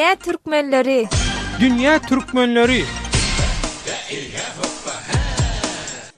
Dünya Türkmenleri. Dünya Türkmenleri.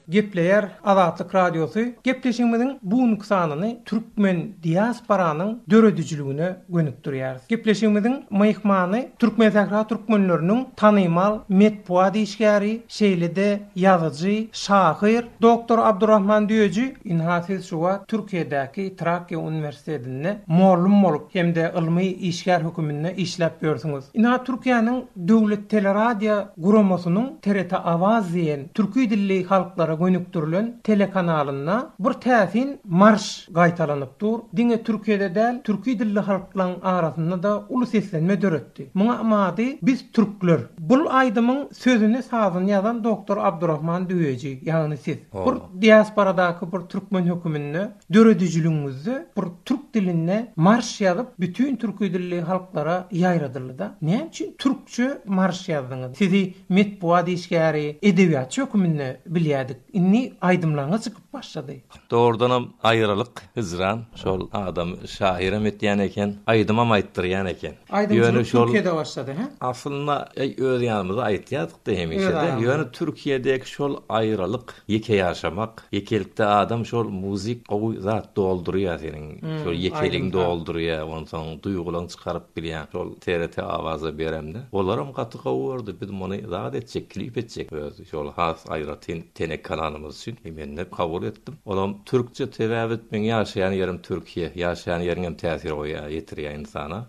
Gepleyer Azatlyk Radiosu gepleşigimiziň buňky sanyny türkmen diasporanyň döredijligine gönükdirýär. Gepleşigimiziň myhmany türkmen sahra türkmenleriniň tanymal metbuat işgäri, şeýlede ýazyjy, şahyr Dr. Abdurrahman Düýeji inhasiz şuwa Türkiýedäki Trakya Uniwersitetinde muallim bolup hemde ilmi işgär höküminde işläp ýörsiňiz. Ina Türkiýanyň döwlet teleradio guramasynyň TRT Awaz diýen türkü dilli halklara gönüktürülen telekanalyna bir täsin marş gaýtalanypdyr. Diňe Türkiýede däl, türki dilli halklaryň arasynda da uly seslenme döretdi. Muňa amady biz türkler. Bul aýdymyň sözüni sazyny ýazan Dr. Abdurrahman Düýeji, ýagny siz. Bir diasporadaky bir türkmen höküminde döredijiligiňizde bir türk diline marş ýazyp bütün türki dilli halklara ýaýradyldy. Näme üçin türkçe marş ýazdyňyz? Sizi metbuat işgäri, edebiýat höküminde bilýärdik. Inni aydımlaňa çykyp başlady. Doğrudanam aýralyk hızran şol adam şahyram etýän eken, aýdymam aýtdyrýan eken. Ýöne Türkiýede başlady, ha? Aslında öz ýanymyza aýtýardyk da hemişde. Ýöne Türkiýedäki şol aýralyk, ýeke ýaşamak, ýekelikde adam şol muzik gowy zat doldurýar seniň. Şol ýekeligiň doldurýar, onsoň duýgularyň çykaryp bilýän şol TRT awaza beremde. Olaram gaty gowy berdi, biz muny zat etjek, klip etjek. Şol has aýraty tenek kanalymyz üçin menne kabul etdim. Olam türkçe täwäbit men ýaşaýan ýerim Türkiýe, ýaşaýan ýeriňem täsir goýa, ýetirýär insana.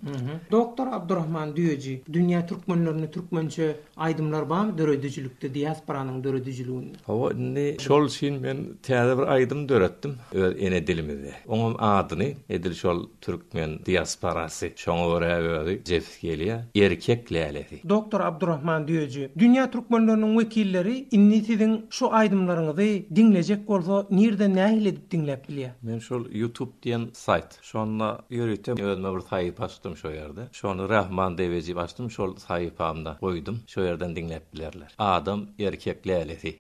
Doktor Abdurrahman Düýeji, dünýä türkmenlerini türkmençe aýdymlar barmy döredijilikde, diasporanyň döredijiliginde? Hawa indi şol üçin men täze bir aýdym döretdim öz ene dilimizde. Oňam adyny edil şol türkmen diasporasy, şoňa görä jef gelýär, erkek lälesi. Doktor Abdurrahman Düýeji, dünýä türkmenleriniň wekilleri inni siziň şu aýdymlaryňyzy dinlejek bolsa nirde nähil edip dinläp bilýär? Men şol YouTube diýen sayt, şonda ýöretem, özüme bir saýypa açdym şo ýerde. Şonu Rahman Deveji açdym, şol saýypamda goýdum. Şo ýerden dinläp bilerler. Adam erkek lälesi.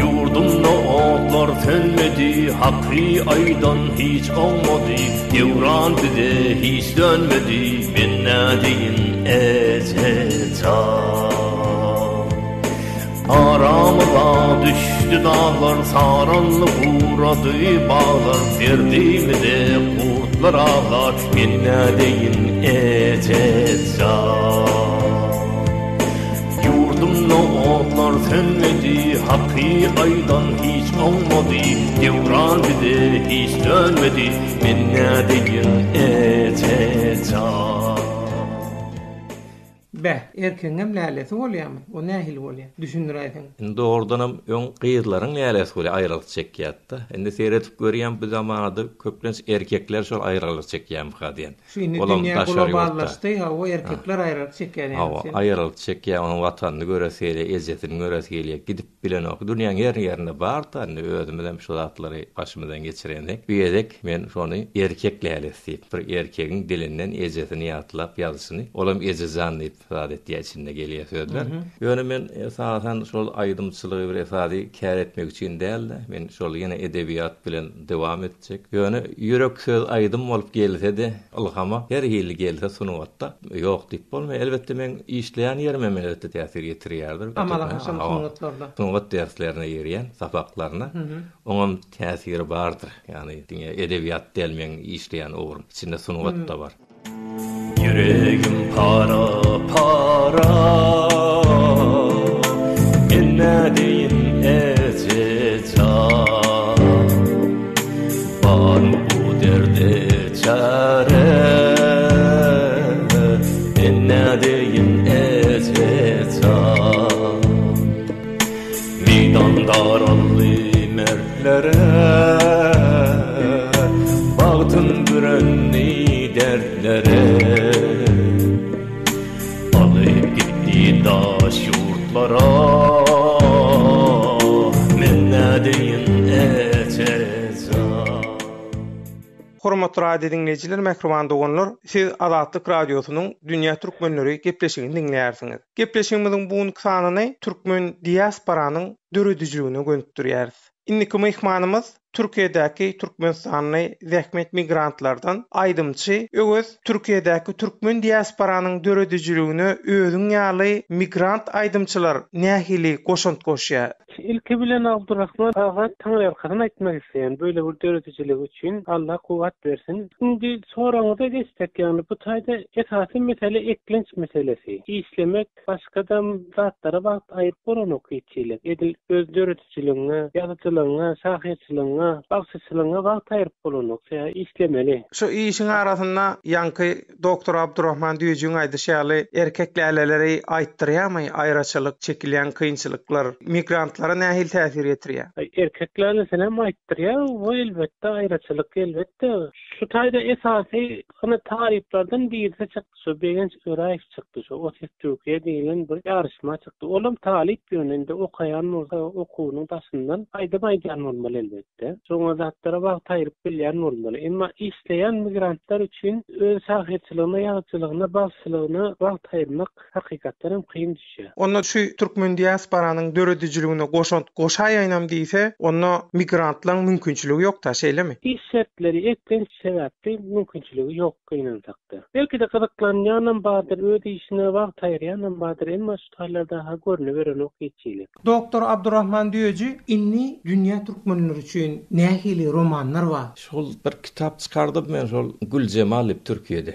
Yurdumda otlar sönmedi, hakkı aydan hiç olmadı. Devran bize hiç dönmedi, ben ne deyin ezeta. Aramıza düştü dağlar, saranlık uğradı bağlar. Verdi mi de kurtlar ağlar, ben ne deyin ezeta. Yurdumda otlar sönmedi, hakkı aydan hiç olmadı. Devran bize hiç dönmedi, ben ne deyin ezeta. Erkeňem lälesi bolýarmy? O nähil bolýar? Düşünür aýdyň. Indi ordanam öň gyýrlaryň lälesi bolýar, aýralyk çekýärdi. Indi seyretip görýän bu zamanada köplenç erkekler şol aýralyk çekýän diýen. Olam globallaşdy, o erkekler aýralyk çekýär. Aýralyk çekýär, onuň watanyny göreseli, ezzetini göreseli, gidip bilen ok. Dünýäň her ýerinde bar da, özümizem şu zatlary başymyzdan geçirendek. Biýedek men şonu erkek lälesi, bir erkegiň dilinden ezzetini ýatlap ýazysyny, olam ezezan diýip adet ýaçynda gelýär sözler. Ýöne men esasen şol aýdymçylygy bir esasy kär etmek üçin däl, men şol ýene edebiýat bilen dowam etjek. Ýöne ýürek söz aýdym bolup gelse-de, ilhama her ýyly gelse sunupda ýok diýip bolma. Elbetde men işleýän ýerime elbetde täsir ýetirýärdir. Amala sunuplarda. Sunup derslerine ýerýän, sapaklaryna. Oňam täsiri bardyr. Ýani edebiýat delmeň işleýän owrum içinde sunupda bar. Yüreğim para para, inne deyin ezeta. Var bu derde çare, inne deyin ezeta. Meydan darallı mertlere, bağdın bürenni dertlere. Daş yurtlara men nädeyin eteza. Hormatly radio dinleyijiler, mehriban doganlar, siz Azatlyk Radiosynyň Dünya Türkmenleri gepleşigini dinleýärsiňiz. Gepleşigimiziň buňky sanyny türkmen diasporanyň döredijligine gönükdirýäris. Inniki mehmanymyz Türkiýedäki Türkmenistanyny zähmet migrantlardan aýdymçy öwes Türkiýedäki türkmen diasporanyň döredijligine özüň ýaly migrant aýdymçylar nähili goşunt goşýar. İlki bilen Abdurrahman ağa taňýarkadan aýtmak isleýän böyle bir döredijlik üçin Allah kuwat bersin. Şimdi soraňyza geçsek, ýani bu taýda esasy mesele eklenç meselesi. İşlemek başgadan zatlara wagt aýyp bolan okuyçylyk. Edil öz döredijligine, ýazyjylygyna, şahyatçylygyna, bakşyçylygyna wagt aýyp bolan okşa işlemeli. Şu işin arasynda ýanky doktor Abdurrahman diýjüň aýdyşaly erkeklerleri aýtdyrýarmy aýraçylyk, çekilýän kynçylyklar migrantlara nähil täsir etdirýär? Erkeklerle selam aýtdyrýar, bu elbetde aýraçylyk elbetde. Şu taýda esasy ana tariflerden birisi çykdy. Şu Begenç Öraýew çykdy. Şu Otis Türkiýe diýilen bir ýarışma çykdy. Olam talip ýönünde okaýan okuwynyň başyndan aýdym bolmaly elbetde. Soňra zatlara wagt aýryp bilýän bolmaly. Emma işleýän migrantlar üçin öz şahyatçylygyna, ýazyjylygyna, bakşyçylygyna wagt aýrmak hakykatdan hem kyn düşýär. Onda şu türkmen diasporanyň döredijligine goşaýanam diýse, onda migrantlaryň mümkinçiligi ýok da, şeýlemi? İş şertleri eklenç sebäpli mümkinçiligi ýok gynanjakda. Belki de gyzyklanýanan badyr öz işine wagt aýrýanan badyr, emma şu taýlarda ha görüne beren okuyçylyk. Doktor Abdurrahman diýeji, inni dünýä türkmenleri üçin nähili romanlar bar. Şol bir kitap çykardym men şol Gülcemalip Türkiýede.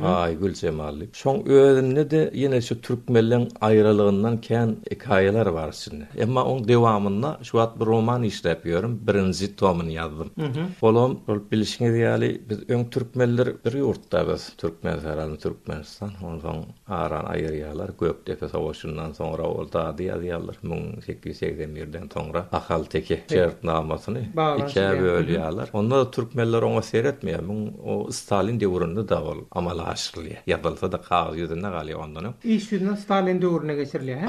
Ay Gülcemalip. Şoň özünde de ýene şu türkmenliň aýralygyndan kän hikaýeler bar içinde. Emma oň dewamynda şu wagt bir roman işläp ýörim, birinji tomuny ýazdym. Olam şol bilişiňe diýäli biz öň türkmenler bir ýurtda biz Türkmenistan, ondan aran aýrýarlar Gökdepe savaşyndan soňra oldu diýýärler 1881-den soňra ahal teki şertnamasyny iki bölýärler. Onda da türkmenler oňa seretmeýär. O Stalin döwründe da bol amala aşyrylýar. Ýazylsa da kağız ýüzünde galýar ondan. İş ýüzünden Stalin döwrüne geçirilýär.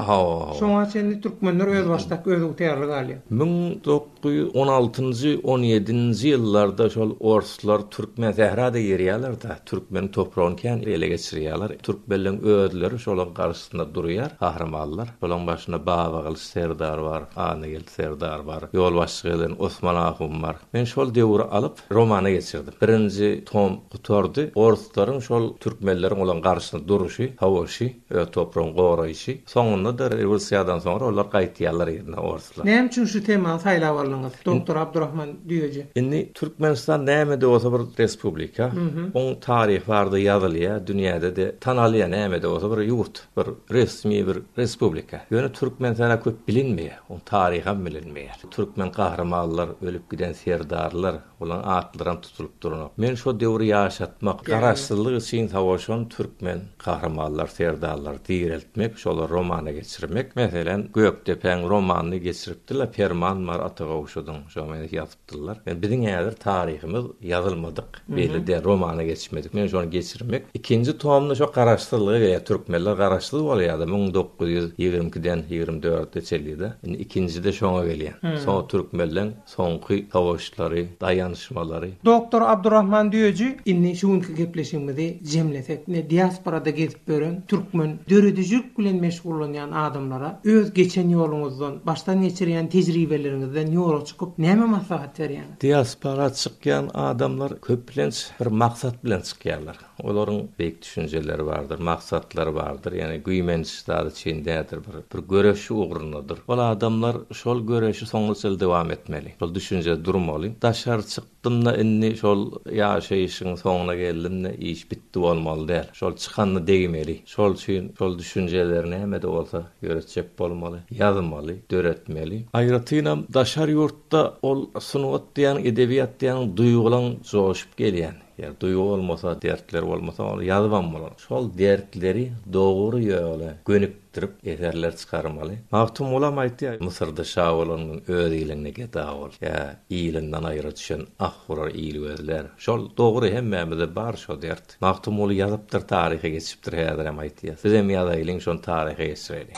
Şoňa çenli türkmenler öz başdaky öz utyarly galýar. 1916-njy 17-nji ýyllarda şol orslar türkmen zehrada ýerýärler da türkmen topragyny kän ele geçirýärler. Türkmenliň öýdleri şolaň garşysynda durýar, kahramanlar. Şolaň başynda Babagil Serdar bar, Anygil Serdar bar, ýolbaşçylygyň Osman Ahum bar. Men şol döwri alyp romana geçirdim. Birinji tom gutardy. Orslaryň şol türkmenleriň olan garşysynda duruşy, hawaşy, topragyny goraýşy. Soňunda da rewolýusiýadan soňra olar gaýtýarlar ýerine orslar. Näme üçin şu temany saýlap aldyňyz? Doktor Abdurrahman diýeji. Indi Türkmenistan näme de bolsa bir respublika. Oň taryhy bardy ýazylýar, dünýäde de tanalýan näme de bolsa bir ýurt, bir resmi bir respublika. Ýöne türkmenler köp bilinmeýär, oň taryhy hem bilinmeýär. Türkmen kahramanlar, ölüp giden serdarlar, olan atlaryň tutulup duran. Men şu döwri ýaşatmak, garaşsyzlyk üçin savaşan türkmen kahramanlar, serdarlar diýilmek, şolar romana geçirmek. Meselen Gökdepeň romanyny geçiripdiler. Perman mar Atagawşudyň şo meni ýazypdylar. Biziň ýazyr taryhymyz ýazylmadyk. Beýle de romana geçmedik. Men şonu geçirmek. İkinji tomda şo garaşsyzlygy we türkmenler garaşsyz bolýardy 1922-den 24-de çelidi. İkincide şoňa gelýär. Soň türkmenleň soňky savaşlary, dayanışmalary. Doktor Abdurrahman diýeji, inni şuňky gepleşigimizi jemlesek, ne diasporada gezip gören türkmen döredijlik bilen meşgullanýan adamlara öz geçen ýoluňuzdan, başdan geçirýän tejribeleriňizden ýola çykyp näme maslahat berýäňiz? Diaspora çykýan adamlar köplenç bir maksat bilen çykýarlar. Olaryň beýik düşünjeleri bardyr, maksatlary bardyr. Ýani güýmençleri içindedir, bir göreşi ugrundadyr. Ol adamlar şol göreşi soňra dowam etmeli. Şol düşünje durmaly. Daşar çykdymda inni şol ýaşaýyşyň soňuna geldimde iş bitdi bolmaly däl. Şol çykanyny degmeli. Şol üçin şol düşünjelerini hemme de bolsa göreçek bolmaly, ýazmaly, döretmeli. Aýratynam daşar ýurtda ol sunugat diýen, edebiýat diýen duýgulaň joşup gelýän. Ya duygu olmasa, dertler olmasa ýazban bolar. Şol dertleri dogry ýöle gönükdirip eserler çykarmaly. Maktum olam aýtdy, Mısırda Şawolanyň öz ýylyny gedawol. Ya ýylynyň aýra düşen ahwurar ýylgözler. Şol dogry hemmemize bar şo dert. Maktum ol ýazypdyr, taryhy geçipdir häzir hem aýtdy. Siz hem ýazaýlyň şol taryhy geçireli.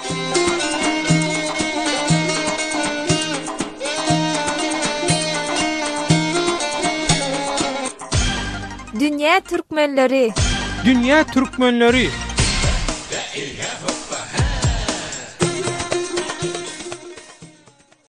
Dünya Türkmenleri. Dünya Türkmenleri.